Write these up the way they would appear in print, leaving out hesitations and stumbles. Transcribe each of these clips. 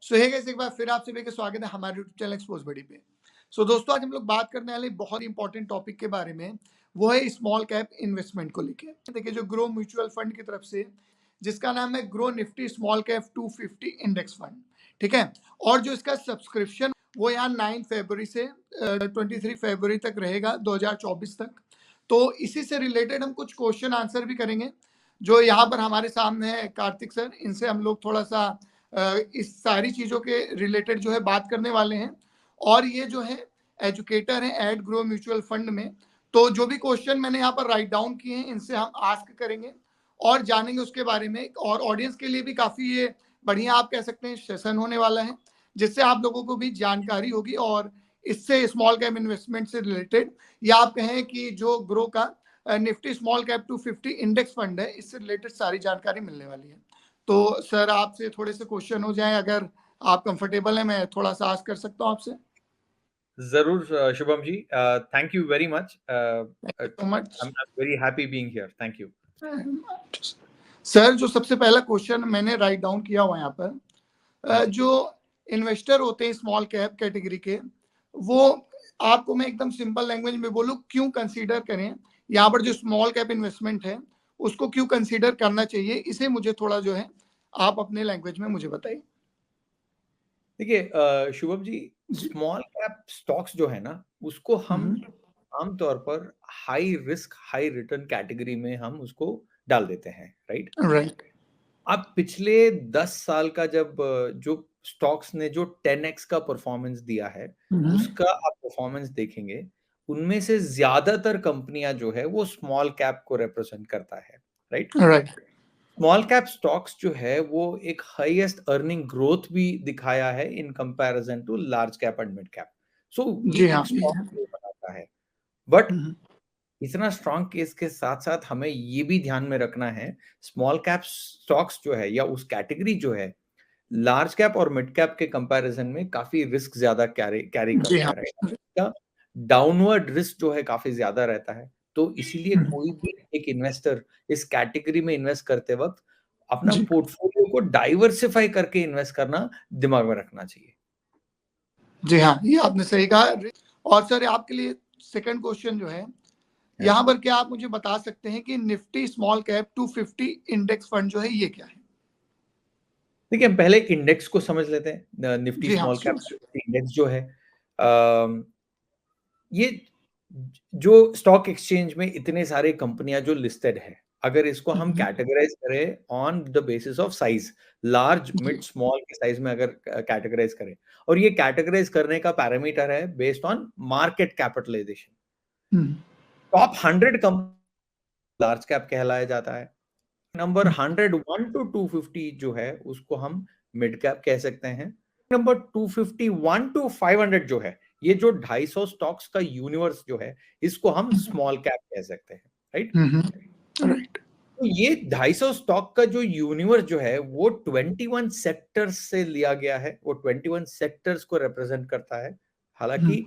सो hey guys, एक बार फिर आप सभी का स्वागत है हमारे यूट्यूब चैनल एक्सपोज बड़ी पे। सो दोस्तों, आज हम लोग बात करने वाले बहुत इंपॉर्टेंट टॉपिक के बारे में। वो है स्मॉल कैप इन्वेस्टमेंट को लेके। देखिए, जो ग्रो म्यूचुअल फंड की तरफ से, जिसका नाम है grow Nifty small cap 250 index fund, ठीक है। और जो इसका सब्सक्रिप्शन वो यहाँ 9 फरवरी से 23 फरवरी तक रहेगा, 2024 तक। तो इसी से रिलेटेड हम कुछ क्वेश्चन आंसर भी करेंगे, जो यहाँ पर हमारे सामने है कार्तिक सर। इनसे हम लोग थोड़ा सा इस सारी चीज़ों के रिलेटेड जो है बात करने वाले हैं। और ये जो है एजुकेटर हैं एड ग्रो म्यूचुअल फंड में। तो जो भी क्वेश्चन मैंने यहाँ पर राइट डाउन किए हैं, इनसे हम आस्क करेंगे और जानेंगे उसके बारे में। और ऑडियंस के लिए भी काफ़ी ये बढ़िया, आप कह सकते हैं, सेशन होने वाला है, जिससे आप लोगों को भी जानकारी होगी। और इससे स्मॉल कैप इन्वेस्टमेंट से रिलेटेड, या आप कहें कि जो ग्रो का Nifty small cap 250 index fund है, इससे रिलेटेड सारी जानकारी मिलने वाली है। तो सर, आपसे थोड़े से क्वेश्चन हो जाएं, अगर आप कंफर्टेबल हैं, मैं थोड़ा सा आस्क कर सकता हूं आपसे। जरूर Shubham ji, thank you very much. Thank you so much. I'm very happy being here. Thank you. Sir, जो सबसे पहला क्वेश्चन मैंने राइट डाउन किया हुआ है यहाँ पर, हाँ जी। जो इन्वेस्टर होते हैं स्मॉल कैप कैटेगरी के, वो, आपको मैं एकदम सिंपल लैंग्वेज में बोलूँ, क्यों कंसीडर करें यहाँ पर जो स्मॉल कैप इन्वेस्टमेंट है, उसको क्यों कंसीडर करना चाहिए, इसे मुझे थोड़ा जो है आप अपने लैंग्वेज में मुझे बताइए। देखिए शुभम जी, जी। स्मॉल कैप स्टॉक्स जो है ना, उसको हम हम्म। आमतौर पर high risk high return category में हम उसको डाल देते हैं, राइट। राइट। आप पिछले 10 साल का जब जो स्टॉक्स ने जो 10x का परफॉर्मेंस दिया है, उसका आप परफॉर्मेंस देखेंगे, उनमें से ज्यादातर कंपनियां जो है वो स्मॉल कैप को रिप्रेजेंट करता है, right. Right. Small cap stocks जो है वो एक हाईएस्ट अर्निंग ग्रोथ भी दिखाया है in comparison to large cap and mid cap. So ये जी हाँ, एक जी स्ट्रॉन्ग हाँ। केस बनाता है। बट हम्म। इतना स्ट्रॉन्ग केस के साथ साथ हमें ये भी ध्यान में रखना है, स्मॉल कैप स्टॉक्स जो है या उस कैटेगरी जो है, लार्ज कैप और मिड कैप के कंपैरिजन में काफी रिस्क ज्यादा कैरी कैरी जी करता हाँ। है, राइट। डाउनवर्ड रिस्क जो है काफी ज्यादा रहता है। तो इसीलिए कोई भी एक इन्वेस्टर इस कैटेगरी में इन्वेस्ट करते वक्त अपना जी। पोर्टफोलियो को डाइवर्सिफाई करके इन्वेस्ट करना दिमाग में रखना चाहिए। जी हाँ, ये आपने सही कहा। और सर, आपके लिए सेकंड क्वेश्चन जो है, हाँ यहाँ जी। पर क्या आप मुझे बता सकते हैं कि Nifty small cap 250 index fund जो है, ये क्या है? देखिए, हम पहले इंडेक्स को समझ लेते हैं। निफ्टी जी हाँ, small cap sure sure. Index जो है, ये जो स्टॉक एक्सचेंज में इतने सारे कंपनियां जो लिस्टेड है, अगर इसको हम कैटेगराइज करें on the basis of size, large जी। मिड स्मॉल के साइज में अगर कैटेगराइज करें, और ये कैटेगराइज करने का पैरामीटर है based on market capitalisation. Hmm. Top 100 company large cap कहलाया जाता है। नंबर 101 टू 250 जो है उसको हम मिड कैप कह सकते हैं। नंबर 251 टू 500 जो है, ये जो 250 स्टॉक्स का यूनिवर्स जो है, इसको हम स्मॉल कैप कह सकते हैं, राइट। राइट। तो ये 250 स्टॉक का जो यूनिवर्स जो है वो 21 सेक्टर्स से लिया गया है, वो 21 सेक्टर्स को रिप्रेजेंट करता है। हालांकि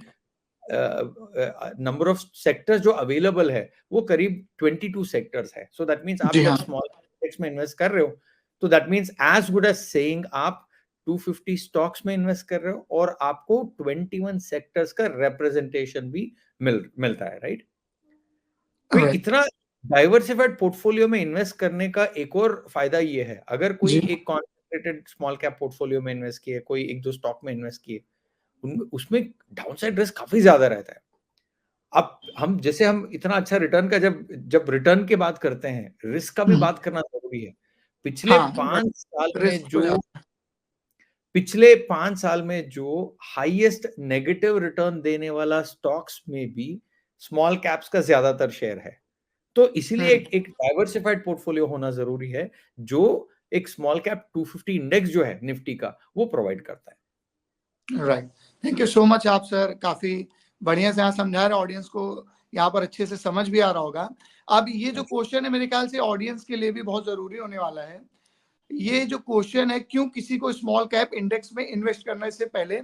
नंबर ऑफ सेक्टर्स जो अवेलेबल है वो करीब 22 सेक्टर्स है। सो दैट मींस आप जी जब हाँ। स्मॉल इंडेक्स में इन्वेस्ट कर रहे हो, तो that means as good as saying आप 250 स्टॉक्स में इन्वेस्ट कर रहे हो और आपको 21 सेक्टर्स का रिप्रेजेंटेशन भी मिलता है, राइट। तो राइट। इतना डाइवर्सिफाइड पोर्टफोलियो में इन्वेस्ट करने का एक और फायदा ये है, अगर कोई जी। एक कॉन्सेंट्रेटेड स्मॉल कैप पोर्टफोलियो में इन्वेस्ट किए, कोई एक दो स्टॉक में इन्वेस्ट किए, उसमें डाउनसाइड रिस्क काफी ज्यादा रहता है। अब हम जैसे हम इतना अच्छा रिटर्न का जब जब रिटर्न की बात करते हैं, रिस्क का भी बात करना जरूरी है। पिछले हाँ, पांच साल में रिस्क तो जो ज्यादा। पिछले 5 साल में जो हाईएस्ट नेगेटिव रिटर्न देने वाला स्टॉक्स में भी स्मॉल कैप्स का ज्यादातर शेयर है। तो इसीलिए एक एक डाइवर्सिफाइड पोर्टफोलियो होना जरूरी है, जो एक स्मॉल कैप 250 इंडेक्स जो है निफ्टी का, वो प्रोवाइड करता है। Right. Thank you so much आप सर, काफी बढ़िया से यहाँ समझा रहे ऑडियंस को, यहाँ पर अच्छे से समझ भी आ रहा होगा। अब ये जो क्वेश्चन है, मेरे ख्याल से ऑडियंस के लिए भी बहुत जरूरी होने वाला है। ये जो क्वेश्चन है, क्यों किसी को स्मॉल कैप इंडेक्स में इन्वेस्ट करने से पहले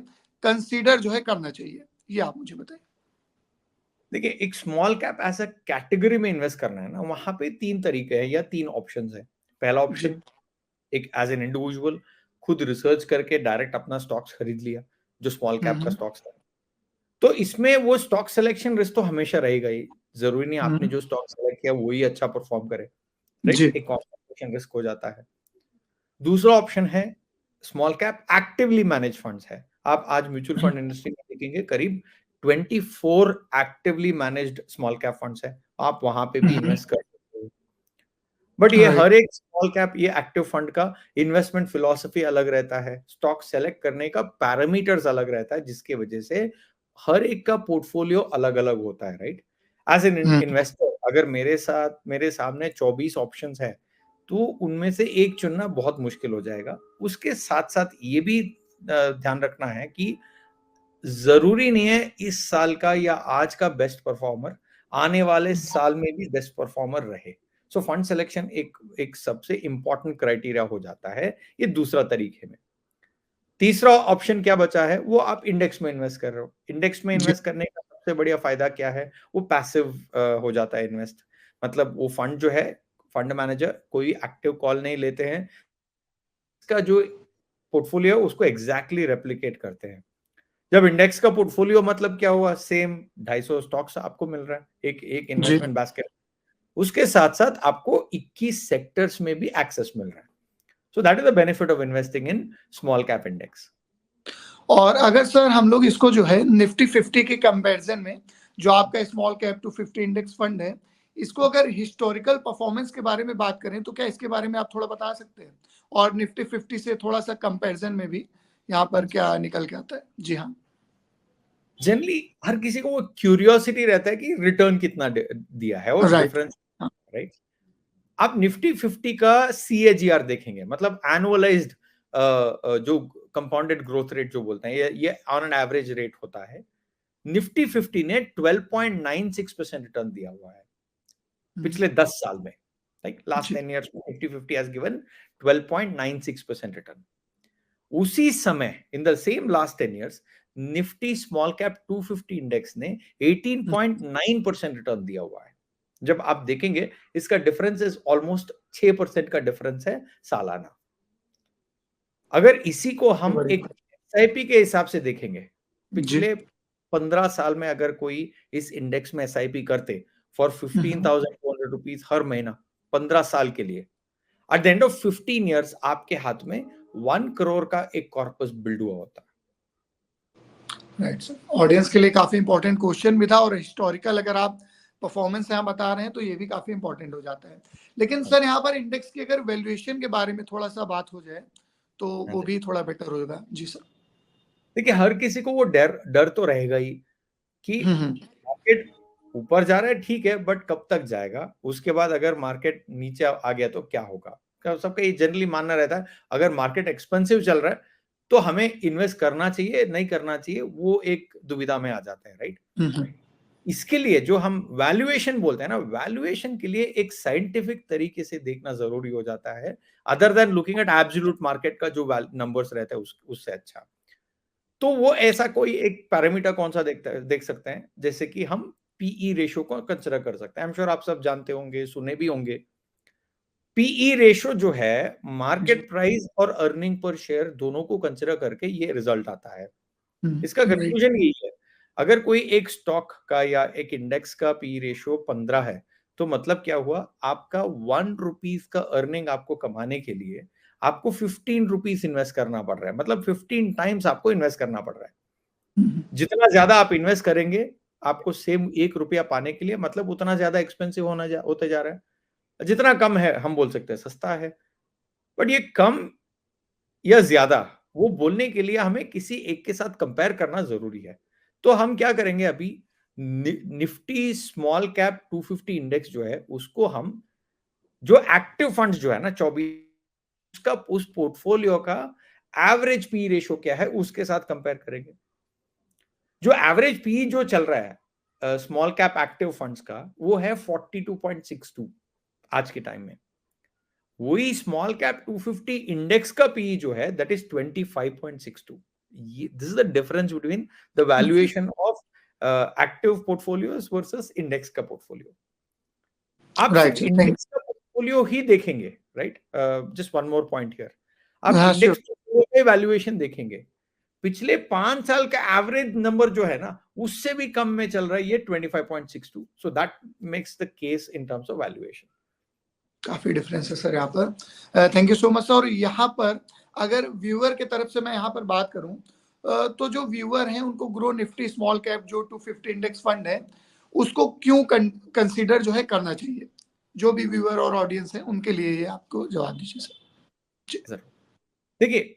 कंसीडर जो है करना चाहिए, ये आप मुझे बताइए। देखिए, एक स्मॉल कैप ऐसा कैटेगरी में इन्वेस्ट करना है ना, वहां पे 3 तरीके हैं या 3 ऑप्शंस हैं। पहला जी। ऑप्शन, एक एज एन इंडिविजुअल खुद रिसर्च करके डायरेक्ट अपना स्टॉक्स खरीद लिया जो स्मॉल कैप का हम्म, स्टॉक्स था। तो इसमें वो स्टॉक सिलेक्शन रिस्क तो हमेशा रहेगा ही, जरूरी नहीं आपने जो स्टॉक सेलेक्ट किया वही अच्छा परफॉर्म करे, जी राइट? एक कॉन्सेंट्रेशन रिस्क हो जाता है। दूसरा ऑप्शन है small cap actively manage funds है। आप आज म्यूचुअल फंड इंडस्ट्री में देखेंगे करीब 24 actively managed small cap funds है, आप वहां पे भी इन्वेस्ट कर सकते हो। बट ये राइट हर एक स्मॉल कैप ये एक्टिव फंड का इन्वेस्टमेंट फिलॉसफी अलग रहता है, स्टॉक सेलेक्ट करने का पैरामीटर्स अलग रहता है, जिसकी वजह से हर एक का पोर्टफोलियो अलग अलग होता है, राइट? एज एन इन्वेस्टर अगर मेरे सामने 24 ऑप्शंस है तो उनमें से एक चुनना बहुत मुश्किल हो जाएगा। उसके साथ साथ ये भी ध्यान रखना है कि जरूरी नहीं है इस साल का या आज का बेस्ट परफॉर्मर आने वाले साल में भी बेस्ट परफॉर्मर रहे। सो फंड सिलेक्शन एक सबसे इंपॉर्टेंट क्राइटेरिया हो जाता है ये दूसरा तरीके में। तीसरा ऑप्शन क्या बचा है, वो आप इंडेक्स में इन्वेस्ट कर रहे हो। इंडेक्स में जी इन्वेस्ट करने का सबसे बढ़िया फायदा क्या है, वो पैसिव हो जाता है इन्वेस्ट। मतलब वो फंड जो है, फंड मैनेजर कोई एक्टिव कॉल नहीं लेते हैं, इसका जो पोर्टफोलियो है उसको एग्जैक्टली रेप्लिकेट करते हैं। जब इंडेक्स का पोर्टफोलियो मतलब क्या हुआ, सेम 250 स्टॉक्स आपको मिल रहा है एक जी इन्वेस्टमेंट बास्केट, उसके साथ साथ आपको 21 सेक्टर्स में भी एक्सेस मिल रहा है। So that is the benefit of investing in small cap index. और अगर सर हम लोग इसको जो है निफ्टी 50 के कंपैरिजन में, जो आपका small cap two 50 index fund है, इसको अगर हिस्टोरिकल परफॉर्मेंस के बारे में बात करें तो क्या इसके बारे में आप थोड़ा बता सकते हैं? और निफ्टी 50 से थोड़ा सा कंपैरिजन में भी यहाँ पर क्या निकल के आता है? जी हाँ। जनरली हर किसी को वो क्यूरियोसिटी रहता है कि रिटर्न कितना दिया है और राइट। Difference, right? आप निफ्टी 50 का CAGR देखेंगे, मतलब एनुअलाइज्ड जो कंपाउंडेड ग्रोथ रेट जो बोलते हैं, ये ऑन एन एवरेज रेट होता है। निफ्टी 50 ने 12.96% रिटर्न दिया हुआ है पिछले 10 साल में। लाइक लास्ट 10 इयर्स में निफ्टी 50 हैज गिवन 12.96% रिटर्न। उसी समय in the same last 10 years Nifty small cap 250 index ने 18.9% रिटर्न दिया हुआ है। जब आप देखेंगे इसका डिफरेंस इज ऑलमोस्ट 6% का डिफरेंस है सालाना। अगर इसी को हम एक SIP के हिसाब से देखेंगे, जी पिछले 15 साल में अगर कोई इस इंडेक्स में SIP करते फॉर 15,200 रुपीज हर महीना 15 साल के लिए, at the end of 15 years आपके हाथ में 1 करोड़ का एक कॉर्पस बिल्ड हुआ होता है। राइट सर, ऑडियंस के लिए काफी इंपॉर्टेंट क्वेश्चन भी था, और हिस्टोरिकल अगर आप परफॉर्मेंस यहाँ बता रहे हैं तो ये भी काफी इंपॉर्टेंट हो जाता है। लेकिन सर यहाँ पर इंडेक्स की अगर वैल्यूएशन के बारे में थोड़ा सा बात हो जाए तो वो भी थोड़ा बेटर होगा। जी सर। देखिए हर किसी को वो डर तो रहेगा ही कि मार्केट ऊपर जा रहा है, ठीक है, बट कब तक जाएगा, उसके बाद अगर मार्केट नीचे आ गया तो क्या होगा। सबका ये जनरली मानना रहता है अगर मार्केट एक्सपेंसिव चल रहा है तो हमें इन्वेस्ट करना चाहिए नहीं करना चाहिए, वो एक दुविधा में आ जाते हैं, राइट? इसके लिए जो हम वैल्यूएशन बोलते हैं ना, वैल्यूएशन के लिए एक साइंटिफिक तरीके से देखना जरूरी हो जाता है, other than looking at absolute market का जो नंबर्स रहता है उससे अच्छा। तो वो ऐसा कोई एक पैरामीटर कौन सा देख सकते हैं, जैसे कि हम पीई रेशो को कंसिडर कर सकते हैं। आई एम श्योर आप सब जानते होंगे, सुने भी होंगे। पीई रेशो जो है मार्केट प्राइस और अर्निंग पर शेयर दोनों को कंसिडर करके ये रिजल्ट आता है। इसका कंक्लूजन यही है, अगर कोई एक स्टॉक का या एक इंडेक्स का पी रेशियो 15 है तो मतलब क्या हुआ, आपका 1 रुपीज का अर्निंग आपको कमाने के लिए आपको 15 रुपीज इन्वेस्ट करना पड़ रहा है, मतलब 15 टाइम्स आपको इन्वेस्ट करना पड़ रहा है। जितना ज्यादा आप इन्वेस्ट करेंगे आपको सेम 1 रुपया पाने के लिए, मतलब उतना ज्यादा एक्सपेंसिव होते जा रहा है। जितना कम है हम बोल सकते हैं सस्ता है, बट ये कम या ज्यादा वो बोलने के लिए हमें किसी एक के साथ कंपेयर करना जरूरी है। तो हम क्या करेंगे अभी, निफ्टी स्मॉल कैप 250 इंडेक्स जो है उसको हम, जो एक्टिव फंड्स जो है ना 24 का, उस पोर्टफोलियो का एवरेज पी रेशियो क्या है उसके साथ कंपेयर करेंगे। जो एवरेज पी जो चल रहा है स्मॉल कैप एक्टिव फंड्स का वो है 42.62 आज के टाइम में। वही स्मॉल कैप 250 इंडेक्स का पीई जो है that is 25.62। This is the difference between the valuation of active portfolios versus index का पोर्टफोलियो। आप सिर्फ इंडेक्स का पोर्टफोलियो ही देखेंगे, right? Just one more point here, आप इंडेक्स वैल्यूएशन देखेंगे, पिछले 5 साल का एवरेज नंबर जो है ना, उससे भी कम में चल रहा है ये 25.62. So that makes the case in terms of valuation. काफी डिफरेंस है सर यहाँ पर. Thank you so much sir. और यहाँ पर अगर व्यूअर के तरफ से मैं यहाँ पर बात करूँ, तो जो व्यूअर हैं उनको ग्रो निफ्टी स्मॉल कैप जो 250 इंडेक्स फंड है उसको क्यों कंसीडर जो है करना चाहिए? जो भी व्यूअर और ऑडियंस है उनके लिए ये आपको जवाब दीजिए सर. देखिए,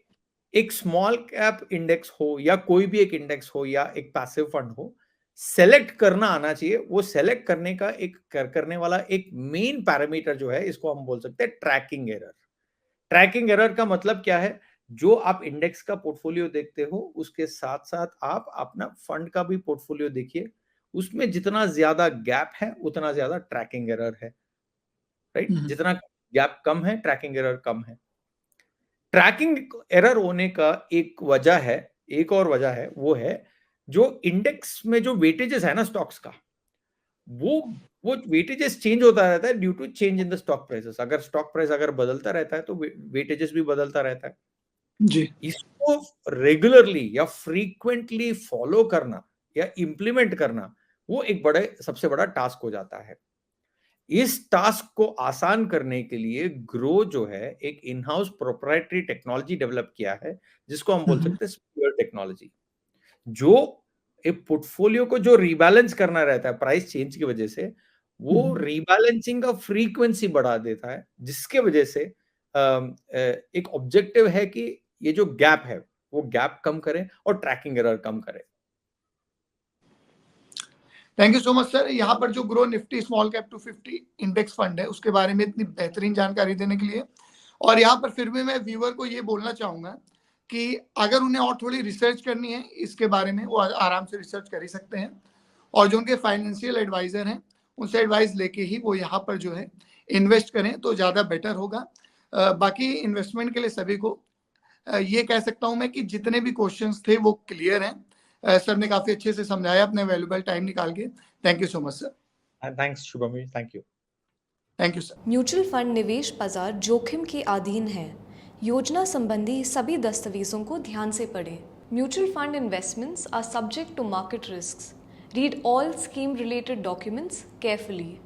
एक स्मॉल कैप इंडेक्स हो या कोई भी एक इंडेक्स हो या एक पैसिव फंड हो, सेलेक्ट करना आना चाहिए. वो सेलेक्ट करने का करने वाला एक मेन पैरामीटर जो है, इसको हम बोल सकते हैं ट्रैकिंग एरर. ट्रैकिंग एरर का मतलब क्या है? जो आप इंडेक्स का पोर्टफोलियो देखते हो, उसके साथ साथ आप अपना फंड का भी पोर्टफोलियो देखिए. उसमें जितना ज्यादा गैप है उतना ज्यादा ट्रैकिंग एरर है, राइट? जितना गैप कम है, ट्रैकिंग एरर कम है. ट्रैकिंग एरर होने का एक और वजह है, वो है जो इंडेक्स में जो वेटेजेस है ना स्टॉक्स का, वो वेटेजेस चेंज होता रहता है due to change in the stock prices. अगर स्टॉक प्राइस अगर बदलता रहता है तो वेटेजेस भी बदलता रहता है जी. इसको रेगुलरली या फ्रीक्वेंटली फॉलो करना या इंप्लीमेंट करना, वो एक सबसे बड़ा टास्क हो जाता है. इस टास्क को आसान करने के लिए ग्रो जो है एक in house proprietary technology develop किया है, जिसको हम बोल सकते हैं स्पीयर टेक्नोलॉजी. जो एक पोर्टफोलियो को जो रीबैलेंस करना रहता है प्राइस चेंज की वजह से, वो रीबैलेंसिंग का फ्रीक्वेंसी बढ़ा देता है, जिसके वजह से एक ऑब्जेक्टिव है कि ये जो गैप है वो गैप कम करे और ट्रैकिंग एरर कम करे. Thank you so much sir. यहाँ पर जो grow Nifty small cap 250 index fund है उसके बारे में इतनी बेहतरीन जानकारी देने के लिए. और यहाँ पर फिर भी मैं व्यूअर को ये बोलना चाहूंगा कि अगर उन्हें और थोड़ी रिसर्च करनी है इसके बारे में, वो आराम से रिसर्च कर ही सकते हैं. और जो उनके फाइनेंशियल एडवाइजर हैं उनसे एडवाइस लेके ही वो यहाँ पर जो है इन्वेस्ट करें तो ज़्यादा बेटर होगा. बाकी इन्वेस्टमेंट के लिए सभी को ये कह सकता हूँ मैं कि जितने भी क्वेश्चंस थे वो क्लियर हैं. सर ने काफी अच्छे से समझाया अपने वैल्यूएबल टाइम निकाल के. Thank you so much sir. Thanks Shubham, thank you. Thank you sir. Mutual fund निवेश बाजार जोखिम के अधीन है. योजना संबंधी सभी दस्तावेजों को ध्यान से पढ़ें. Mutual fund investments are subject to market risks. Read all scheme related documents carefully.